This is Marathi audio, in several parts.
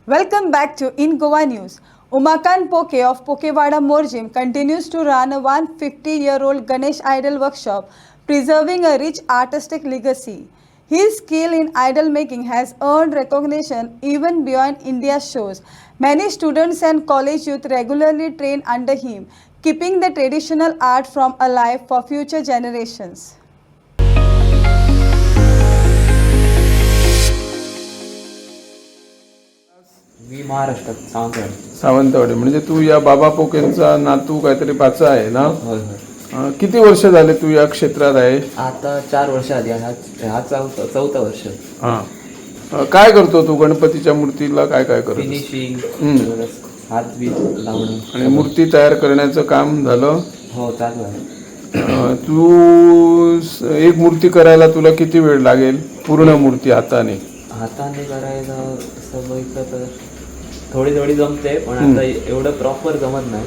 Welcome back to In Goa News. Umakant Poke of Pokewada Morjim continues to run a 150-year-old Ganesh idol workshop, preserving a rich artistic legacy. His skill in idol making has earned recognition even beyond India's shores. Many students and college youth regularly train under him, keeping the traditional art from alive for future generations. मी महाराष्ट्रात सावंतवाडी. सावंतवाडी म्हणजे तू या बाबा पोकेंचा नातू काहीतरी पाचा आहे ना? होय होय. किती वर्ष झाले तू या क्षेत्रात आहे? आता 4 वर्ष आधी हा चौथा वर्ष. काय करतो तू गणपतीच्या मूर्तीला? काय काय करतो? फिनिशिंग, हात बीत लावणं आणि मूर्ती तयार करण्याचं काम झालं? हो, चालू आहे. तू एक मूर्ती करायला तुला किती वेळ लागेल? पूर्ण मूर्ती हाताने करायचं असं बघितलं तर थोडी जमते, पण आता एवढं प्रॉपर जमत नाही.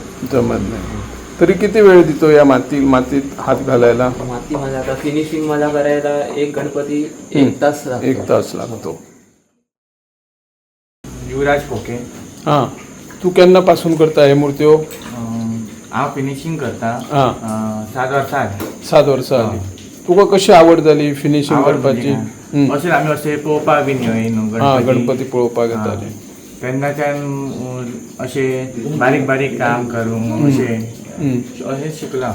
तरी किती वेळ देतो या मातीत हात घालायला? मातीमध्ये आता फिनिशिंग मला करायला एक गणपती 1 तास लागतो. 1 तास लागतो. युवराज पोके. हां, तू केन्ना पासून करता हे मूर्त्यो? हांव फिनिशिंग करता 7 वर्सां आली. 7 वर्सां आली. तुका कशी आवड जाली फिनिशिंग करपाची? अशें आमी अशें पळोवपाक बीन येय न्हू गणपती पळोवपाक येताले. तेन्नाच्यान अशें बारीक बारीक काम करूंक अशें शिकला.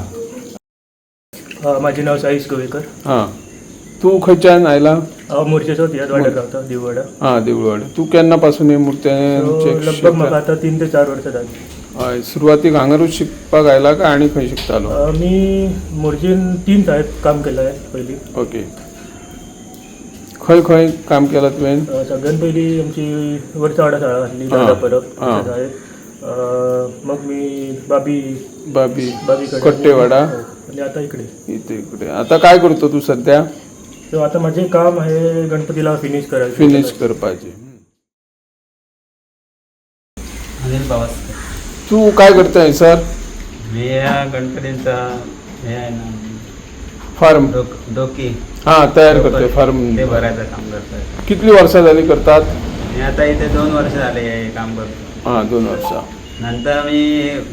माझे नाव साईश गोवेकर. हां, तू खंयच्यान आयला? हांव मोर्चेचो तियात्र वाड्यार रावता, दिववाडा. हां, देवळवाडी. तू केन्ना पासून हे मूर्त्यांचे लगभग म्हाका आतां 3 ते 4 वर्सां जाली. हय, सुरवातीक हांगारूच शिकपाक आयला काय आनी खंय शिकतालो? मी मोर्चेन 3 शाळेत काम केलं आहे पयलीं. ओके. खंय खंय काम केलां तुवें? सगळ्यात पयलीं आमची वर्सावाडा शाळा आसली दादा परब त्या शाळेत. मग मी बाबी कडेन कट्टेवाडा. आणि आता इकडे. इकडे आता काय करतो तू सध्या? सो आता माझे काम आहे गणपतीला फिनिश करायचं. फिनिश करपाचे. अनिल बावस्कर. तू काय करताय सर? मी या गणपतींचा हे आहे ना फार्म डोकी हां, तयार करतोय फार्म. ते भरायचं काम करतोय. कितली वर्सां झाली करतात? मी आता इथे 2 वर्ष झाले हे काम करतो. हां, 2 वर्सां. नंतर मी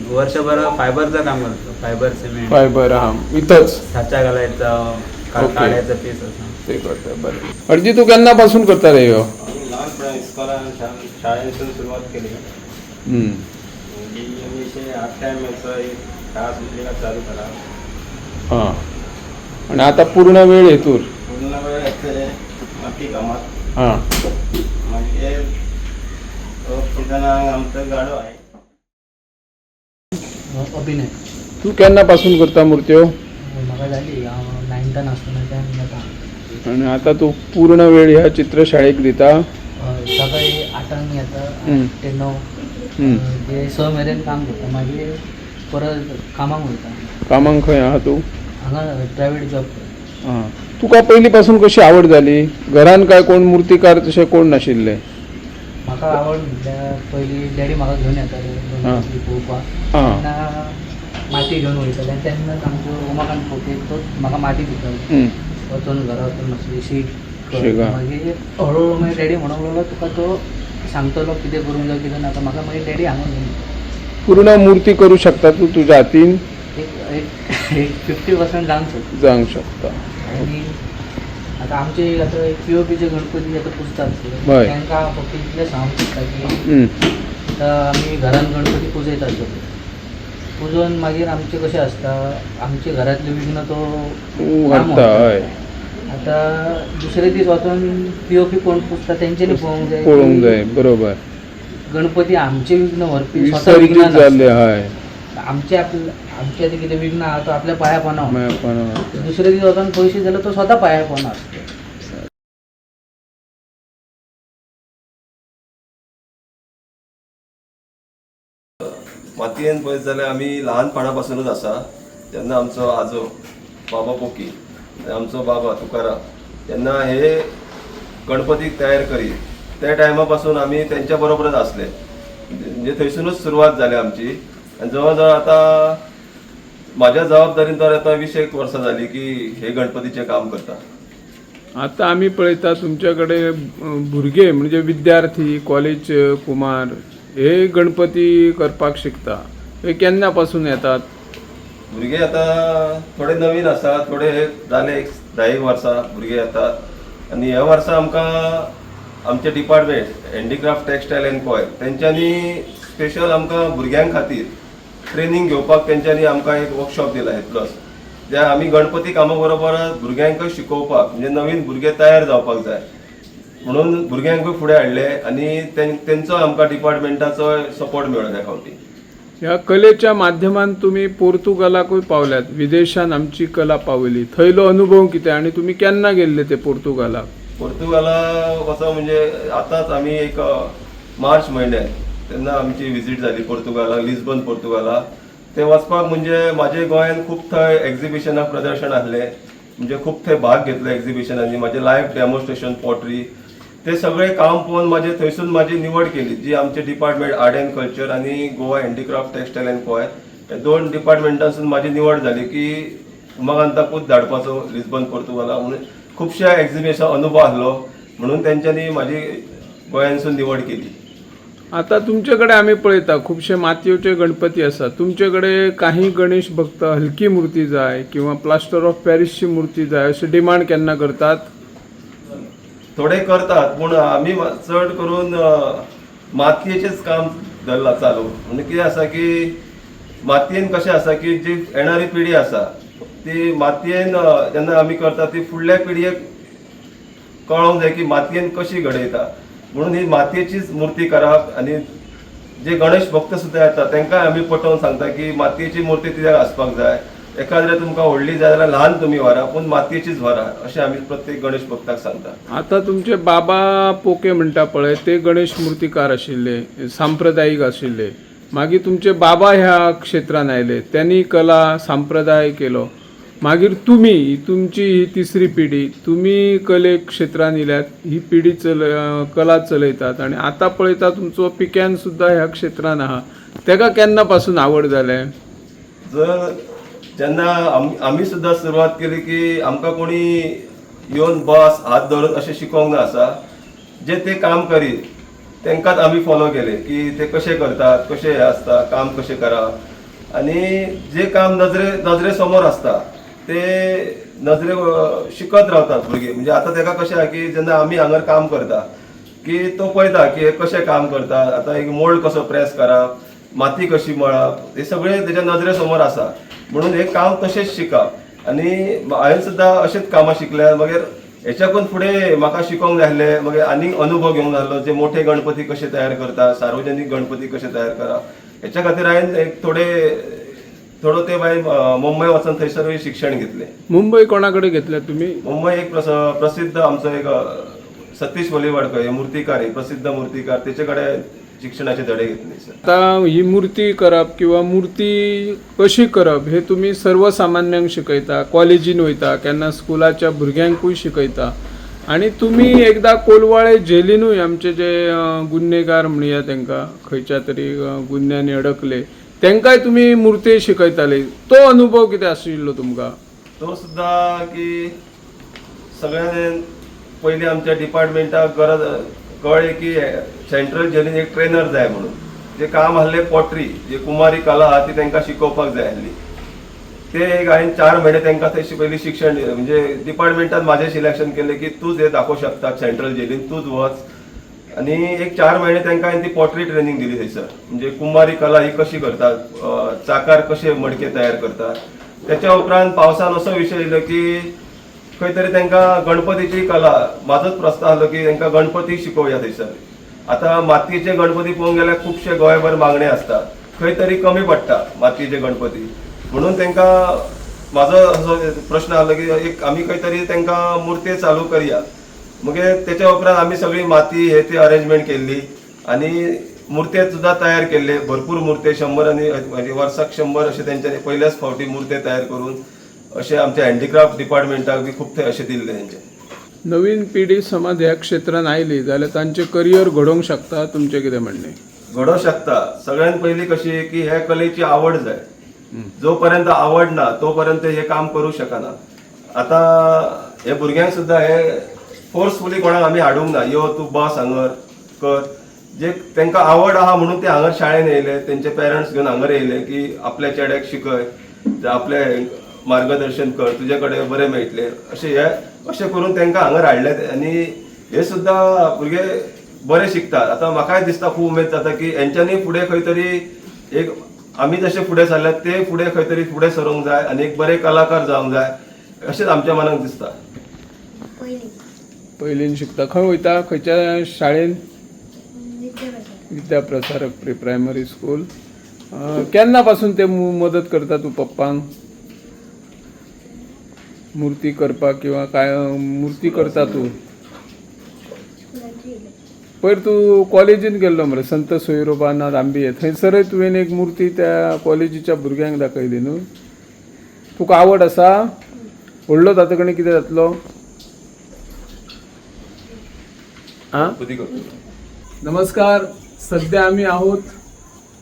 वर्षभर फायबरचं काम करतो. Fibre cement, fibre. हां, इथंच साचा घालायचं, ओके. काढायचं पीस असं. ते करतोय. बरं. अर्जी तू केन्ना पासून करता रे ह्यो? लहानपणा इस्कॉलान शाळेतून सुरुवात केली. हाफ टाइम शाळा सुटली का चालू करा. हां, आणि आता पूर्ण वेळ हेतूर? पूर्ण वेळ येते बाकी कामात. हां, मागीर आमचं गाडो आहे. अभिनय. तू केन्ना पासून करता मूर्त्यो? म्हाका जाली हांव 9th आसतना. आणि आता तू पूर्ण वेळ ह्या चित्रशाळेक दिता? सकाळी 8 येता ते 9 जे 6 मेरेन काम करता. मागीर परत कामाक वयता. कामाक खंय आहा तू? हांगा प्रायवेट जॉब करता. हां, तुका पयली पासून कशी आवड जाली? घरान काय कोण मूर्तिकार तशें कोण नाशिल्ले? म्हाका आवड म्हटल्यार पयलीं डॅडी म्हाका घेवन येताले गणपती पळोवपाक. तेन्ना माती घेवन वयताले आनी तेन्नाच आमचो उमाकांत पोके तो म्हाका माती दितालो. वचून घरा वचून मातशी शीट कर. मागीर हळू मागीर डॅडी म्हणूंक लागलो तुका तो सांगतलो कितें करूंक जाय कितें नाका. म्हाका मागीर डॅडी हांगा घेवन पूर्ण मूर्ती करू शकता तू तुझ्या हातीन? एक 50% जावंक शकता. आणि आता आमचे आता POPचे गणपती आता पुजतात तांकां फक्त इतलें सांगूंक शकता की आतां आमी घरान गणपती पुजयतात सगळे. पुजोवन मागीर आमचें कशें आसता आमचे घरांतले विघ्न तो हाडटा. हय, आतां दुसरे दीस वचून POP कोण पुजता तेंच्यांनी पळोवंक जाय. बरोबर. गणपती आमचे विघ्न व्हरपी विसर्जीत जाल्ले. हय, आमचे आतां कितें विघ्न आहा तो आपल्या पांया पडना. दुसरे दीस वचून पयशे जाल्यार तो स्वता पांयार पडना. मातयेन पळयत जाल्यार आमी ल्हानपणा पासूनच आसा. तेन्ना आमचो आजो बाबा पोकी आमचो बाबा तुकाराम तेन्ना हे गणपतीक तयार करीत त्या टायमा पासून आमी तेंच्या बरोबरच आसले. म्हणजे थंयसूनच सुरवात जाली आमची. आनी जवळ जवळ आतां म्हाज्या जबाबदारीन तर आतां 20 वर्सां जाली की हे गणपतीचें काम करता. आता आम्ही पळयता तुमच्याकडे भुरगे म्हणजे विद्यार्थी कॉलेज कुमार हे गणपती करपाक शिकता हे केन्ना पासून येतात? भुरगे आता थोडे नवीन आसा, थोडे जाले 10 वर्सां भुरगे येतात आणि ह्या वर्सा आमकां आमचे department handicraft textile end coir तेंच्यांनी स्पेशल आमकां भुरग्यां खातीर ट्रेनिंग घेवपाक तेंच्यांनी आमकां एक वर्कशॉप दिला प्लस जे आमी गणपती कामा बरोबर भुरग्यांक शिकोवपाक म्हणजे नवीन भुरगे तयार जावपाक जाय म्हणून भुरग्यांकूय फुडें हाडले आणि तेंचो आमकां डिपार्टमेंटाचो सपोर्ट मेळ्ळो त्या फावटी. ह्या कलेच्या माध्यमान तुम्ही पोर्तुगालाकूय पावल्यात, विदेशान आमची कला पावली, थंयलो अनुभव कितें आणि तुम्ही केन्ना गेल्ले ते पोर्तुगालाक? पोर्तुगाला वचो म्हणजे आतांच आमी एक मार्च म्हयन्यात तेन्ना आमची विजीट जाली पोर्तुगाला, लिस्बन पोर्तुगाला. ते वचपाक म्हणजे म्हाजे गोंयान खूब थंय एक्झिबिशनाक प्रदर्शन आसले, म्हणजे खूब थंय भाग घेतलो एक्झिबिशनांनी, म्हाजे लायव्ह डेमॉन्स्ट्रेशन पॉटरी ते सगळे काम पळोवन म्हाजे थंयसून म्हाजी निवड केली जी आमचे डिपार्टमेंट आर्ट एंड कल्चर आणि Goa handicraft textile end coir हे 2 डिपार्टमेंटांसून म्हाजी निवड जाली की उमाकांताकूच धाडपाचो लिस्बन पोर्तुगाला म्हणून खुबशा एक्झिबिशन अनुभव आसलो म्हणून तेंच्यांनी म्हाजी गोंयांसून निवड केली. आता तुमच्याकडे आम्ही पळयता खुबशे मातयेचे गणपती आसात, तुमच्याकडे काही गणेश भक्त हलकी मूर्ती जाय किंवा प्लास्टर ऑफ पॅरिसची मूर्ती जाय अशी डिमांड केन्ना करतात? थोडे करतात पूण आमी चड करून मातयेचेच काम धरला चालू. म्हणजे कितें आसा की मातयेन कशें आसा की जी येणारी पिढी आसा ती मातयेन जेन्ना आमी करता ती फुडल्या पिढयेक कळोंक जाय की मातयेन कशी घडयता म्हणून ही मातयेचीच मूर्ती करप आणि जे गणेश भक्त सुद्दां येतात तांकांय आमी पटोवन सांगता की मातयेची मूर्ती कित्याक आसपाक जाय, एखाद्रे तुमकां व्हडली जाय जाल्यार ल्हान तुमी व्हरा पूण मातयेचीच व्हरा अशें आमी प्रत्येक गणेश भक्ताक सांगता. आता तुमचे बाबा पोके म्हणटा पळय ते गणेश मूर्तीकार आशिल्ले, सांप्रदायिक आशिल्ले, मागीर तुमचे बाबा ह्या क्षेत्रान आयले, त्यांनी कला संप्रदाय केलो, मागीर तुम्ही तुमची ही तिसरी पिढी तुम्ही कले क्षेत्रान येयल्यात, ही पिढी कला चलयतात आणि आता पळयता तुमचो पिक्यान सुद्धा ह्या क्षेत्रान आहा, तेका केन्ना पासून आवड जाले? जेन्ना आमी सुद्दां सुरवात केली की आमकां कोणी येवन बस हात धरून अशें शिकोवंक ना आसा, जे ते काम करीत तांकांच आमी फॉलो केले की ते कशें करतात, कशें हें आसता, काम कशें करप आणि जे काम नजरे समोर आसता ते नजरे शिकत रावतात भुरगे. म्हणजे आतां ताका कशें आसा की जेन्ना आमी हांगर काम करता की तो पळयता की हे कशें काम करतात, आतां एक मोल्ड कसो प्रेस करप, माती कशी मळप, हे सगळें तेच्या नजरे समोर आसा म्हणून हे काम तशेंच शिकप. आणि हांवें सुद्दां अशेंच कामां शिकल्यात. मागीर हेच्याकून फुडें म्हाका शिकोवंक जाय आसलें, मागीर आनीक अनुभव घेवंक जाय आसलो, जे मोठे गणपती कशे तयार करतात, सार्वजनीक गणपती कशे तयार करप, हेच्या खातीर हांवें एक थोडो ते हांवें मुंबय वचून थंयसरूय शिक्षण घेतलें. मुंबई कोणाकडे घेतले तुम्ही? मुंबई एक प्रसिद्ध आमचो एक सतीश वलीवाडकर हे मूर्तिकार, प्रसिद्ध मूर्तिकार, तेचे कडेन शिक्षणाचे धडे घेतले सर. आता ही मूर्ती करप किंवा मूर्ती कशी करप हे तुम्ही सर्वसामान्यांक शिकयता, कॉलेजीन वयता, केन्ना स्कुलाच्या भुरग्यांकूय शिकयता आणि तुम्ही एकदा कोलवाळे जेलीनूय आमचे जे गुन्हेगार म्हणया तांकां खंयच्या तरी गुन्ह्यांनी अडकले तांकांय तुम्ही मूर्ती शिकयताले, तो अनुभव कितें आशिल्लो तुमकां? तो सुद्दां की सगळ्यांत पयलीं आमच्या डिपार्टमेंटाक गरज कळ्ळी की सेंट्रल जेलीन एक ट्रेनर जाय म्हणून. जे काम आसलें पॉटरी, जे कुमारी कला आहा ती तांकां शिकोवपाक जाय आसली. ते एक हांवें 4 म्हयने तांकां थंय पयलीं शिक्षण दिलें. म्हणजे डिपार्टमेंटान म्हाजें सिलेक्शन केलें की तूंच हें दाखोवंक शकता सेंट्रल जेलीन, तूंच वच. आणि एक 4 म्हयने तांकां हांवें ती पॉटरी ट्रेनिंग दिली थंयसर. म्हणजे कुमारी कला ही कशी करतात, चाकार कशे मडके तयार करतात. त्याच्या उपरांत पावसान असो विशय येयलो की खंय तरी तांकां गणपतीची कला, म्हाजोच प्रस्ताव आसलो की तांकां गणपती शिकोवया थंयसर. आतां मातयेचे गणपती पळोवंक गेल्यार खुबशे गोंयभर मागणे आसता, खंय तरी कमी पडटा मातयेचे गणपती, म्हणून तांकां म्हाजो असो प्रश्न आसलो की एक आमी खंय तरी तांकां मुर्ती चालू करया. मागीर तेच्या उपरांत आमी सगळी माती हे ती अरेंजमेंट केल्ली आणि मुर्ते सुद्दां तयार केल्ले, भरपूर मुर्ते 100 आनी म्हणजे वर्साक 100 अशे तेंच्यांनी पयल्याच फावटी मुर्ते तयार करून अशें आमच्या हँडीक्राफ्ट डिपार्टमेंटाक बी खूब थंय अशें दिल्ले तेंचे. नवीन पिढी समज ह्या क्षेत्रान आयली जाल्यार तांचे करियर घडोवंक शकता, तुमचें कितें म्हणणें? घडोवंक शकता. सगळ्यांत पयलीं कशी की ह्या कलेची आवड जाय. जो पर्यंत आवड ना तो पर्यंत हे काम करूं शकना. आतां हे भुरग्यांक सुद्दां हे फोर्सफुली कोणाक आमी हाडूंक ना, यो तूं बस हांगर कर. जे तांकां आवड आहा म्हणून ते हांगर शाळेन येयले, तेंचे पेरंट्स घेवन हांगर येयले की आपल्या चेड्याक शिकय, आपले मार्गदर्शन कर, तुजे कडेन बरें मेळटलें अशें करून तांकां हांगर हाडले. आनी हे सुद्दां भुरगे बरे शिकतात. आतां म्हाकाय दिसता, खूब उमेद जाता की हेंच्यांनी फुडें खंय तरी एक आमी जशे फुडें सरल्यात ते फुडें खंय तरी फुडें सरूंक जाय आनी एक बरे कलाकार जावंक जाय अशेंच आमच्या मनाक दिसता. पयलीन शिकता खंय वयता, खंयच्या शाळेन? विद्याप्रसारक प्री प्रायमरी स्कूल. केन्ना पासून ते मदत करता तूं पप्पांक मुर्ती करपाक, किंवा काय मुर्ती करता तूं? पयर तूं कॉलेजीन गेल्लो मरे, संत सोयरोबानाथ आंबिये, थंयसरय तुवें एक मुर्ती त्या कॉलेजीच्या भुरग्यांक दाखयली न्हू. तुका आवड आसा? व्हडलो जातकणी कितें जातलो? नमस्कार. सध्या आम्ही आहोत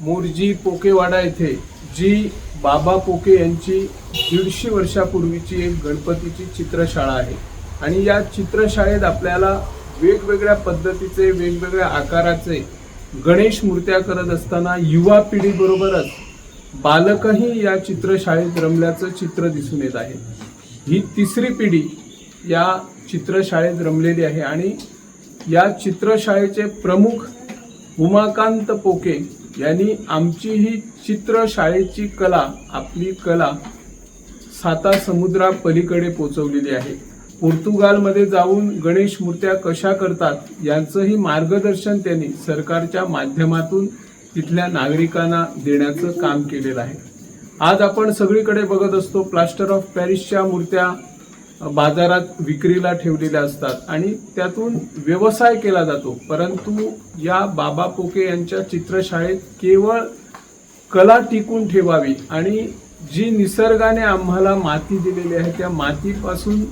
मोरजी पोकेवाडा येथे, जी बाबा पोके यांची 150 वर्षापूर्वीची एक गणपतीची चित्रशाळा आहे. आणि या चित्रशाळेत आपल्याला वेगवेगळ्या पद्धतीचे, वेगवेगळ्या आकाराचे गणेश मूर्त्या करत असताना युवा पिढीबरोबरच बालकही या चित्रशाळेत रमल्याचं चित्र दिसून येत आहे. ही तिसरी पिढी या चित्रशाळेत रमलेली आहे. आणि या चित्रशाळेचे प्रमुख उमाकांत पोके यांनी आमची ही चित्रशाळेची कला, आपली कला साता समुद्रा पलीकडे पोचवलेली आहे. पोर्तुगालमध्ये जाऊन गणेश मूर्त्या कशा करतात यांचंही मार्गदर्शन त्यांनी सरकारच्या माध्यमातून तिथल्या नागरिकांना देण्याचं काम केलेलं आहे. आज आपण सगळीकडे बघत असतो, प्लास्टर ऑफ पॅरिसच्या मूर्त्या बाजारात विक्रीला ठेवलेल्या असतात आणि त्यातून व्यवसाय केला जातो. परंतु या बाबा पोके यांच्या चित्रशाळेत केवळ कला टिकून ठेवावी आणि जी निसर्गाने आम्हाला माती दिलेली आहे त्या मातीपासून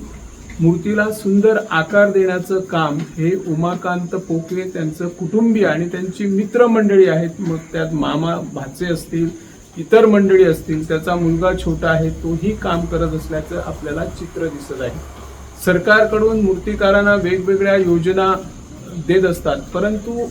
मूर्तीला सुंदर आकार देण्याचं काम हे उमाकांत पोके, त्यांचं कुटुंबीय आणि त्यांची मित्रमंडळी आहेत. मग त्यात मामा भाचे असतील, इतर मंडळी असतील, त्याचा मुलगा छोटा आहे, तोही काम करत असल्याचं आपल्याला चित्र दिसत आहे. सरकारकडून मूर्तिकारांना वेगवेगळ्या योजना देत असतात, परंतु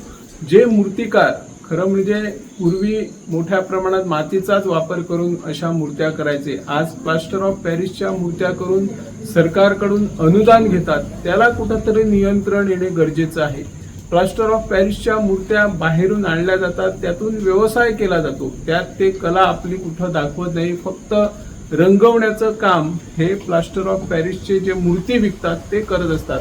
जे मूर्तिकार खरं म्हणजे पूर्वी मोठ्या प्रमाणात मातीचाच वापर करून अशा मूर्त्या करायचे, आज प्लास्टर ऑफ पॅरिसच्या मूर्त्या करून सरकारकडून अनुदान घेतात, त्याला कुठंतरी नियंत्रण येणे गरजेचं आहे. प्लास्टर ऑफ पॅरिसच्या मूर्त्या बाहेरून आणल्या जातात, त्यातून व्यवसाय केला जातो, त्यात ते कला आपली कुठं दाखवत नाही, फक्त रंगवण्याचं काम हे प्लास्टर ऑफ पॅरिसचे जे मूर्ती विकतात ते करत असतात.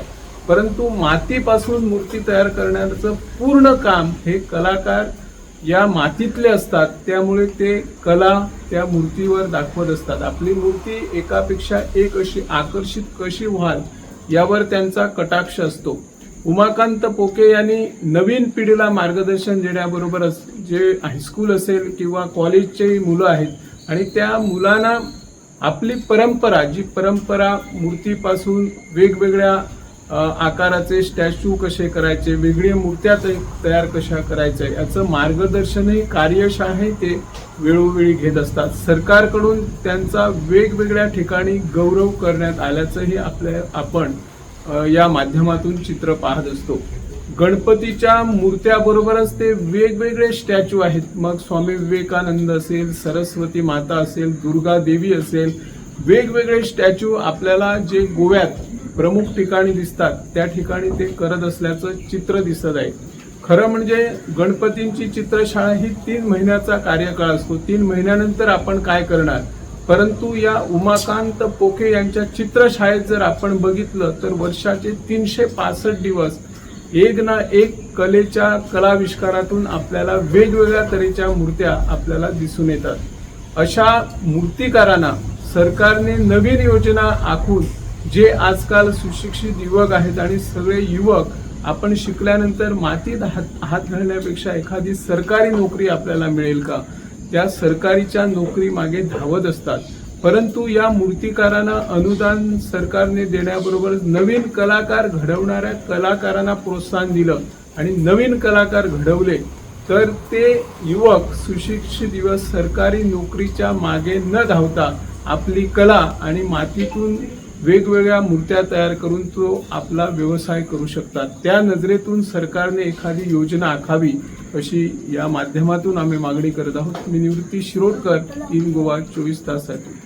परंतु मातीपासून मूर्ती तयार करण्याचं पूर्ण काम हे कलाकार या मातीतले असतात, त्यामुळे ते कला त्या मूर्तीवर दाखवत असतात. आपली मूर्ती एकापेक्षा एक अशी आकर्षित कशी व्हाल यावर त्यांचा कटाक्ष असतो. उमाकांत पोके यांनी नवीन पिढीला मार्गदर्शन देण्याबरोबरच जे हायस्कूल असेल किंवा कॉलेजचे मुलं आहेत आणि त्या मुलांना आपली परंपरा, जी परंपरा मूर्तीपासून वेगवेगळ्या आकाराचे स्टॅच्यू कसे करायचे, वेगळ्या मूर्त्या तयार कशा करायच्या याचं मार्गदर्शनही कार्यशाळे ते वेळोवेळी घेत असतात. सरकारकडून त्यांचा वेगवेगळ्या ठिकाणी गौरव करण्यात आल्याचंही आपण या माध्यमातून चित्र पाहत असतो. गणपतीच्या मूर्त्याबरोबरच ते वेगवेगळे स्टॅच्यू आहेत, मग स्वामी विवेकानंद असेल, सरस्वती माता असेल, दुर्गा देवी असेल, वेगवेगळे स्टॅच्यू आपल्याला जे गोव्यात प्रमुख ठिकाणी दिसतात त्या ठिकाणी ते करत असल्याचं चित्र दिसत आहे. खरं म्हणजे गणपतींची चित्रशाळा ही 3 महिन्याचा कार्यकाळ असतो, 3 महिन्यानंतर आपण काय करणार. परंतु या उमाकांत पोके यांच्या चित्रशाळेत जर आपण बघितलं तर वर्षाचे 365 दिवस एक ना एक कलेच्या कलाविष्कारातून आपल्याला वेगवेगळ्या तऱ्हेच्या मूर्त्या आपल्याला दिसून येतात. अशा मूर्तिकारांना सरकारने नवीन योजना आखून, जे आजकाल सुशिक्षित युवक आहेत आणि सगळे युवक आपण शिकल्यानंतर मातीत हात घालण्यापेक्षा एखादी सरकारी नोकरी आपल्याला मिळेल का, त्या सरकारीच्या नोकरी मागे धावत असतात. परंतु या मूर्तिकारांना अनुदान सरकारने देण्याबरोबरच नवीन कलाकार घडवणाऱ्या कलाकारांना प्रोत्साहन दिलं आणि नवीन कलाकार घडवले तर ते युवक सुशिक्षित युवक सरकारी नोकरीच्या मागे न धावता आपली कला आणि मातीतून वेगवेगळ्या मूर्त्या तयार करून तो आपला व्यवसाय करू शकतात. त्या नजरेतून सरकारने एखादी योजना आखावी अशी या माध्यमातून आम्ही मागणी करत आहोत. मी निवृत्ती शिरोडकर, इन गोवा 24 ताससाठी.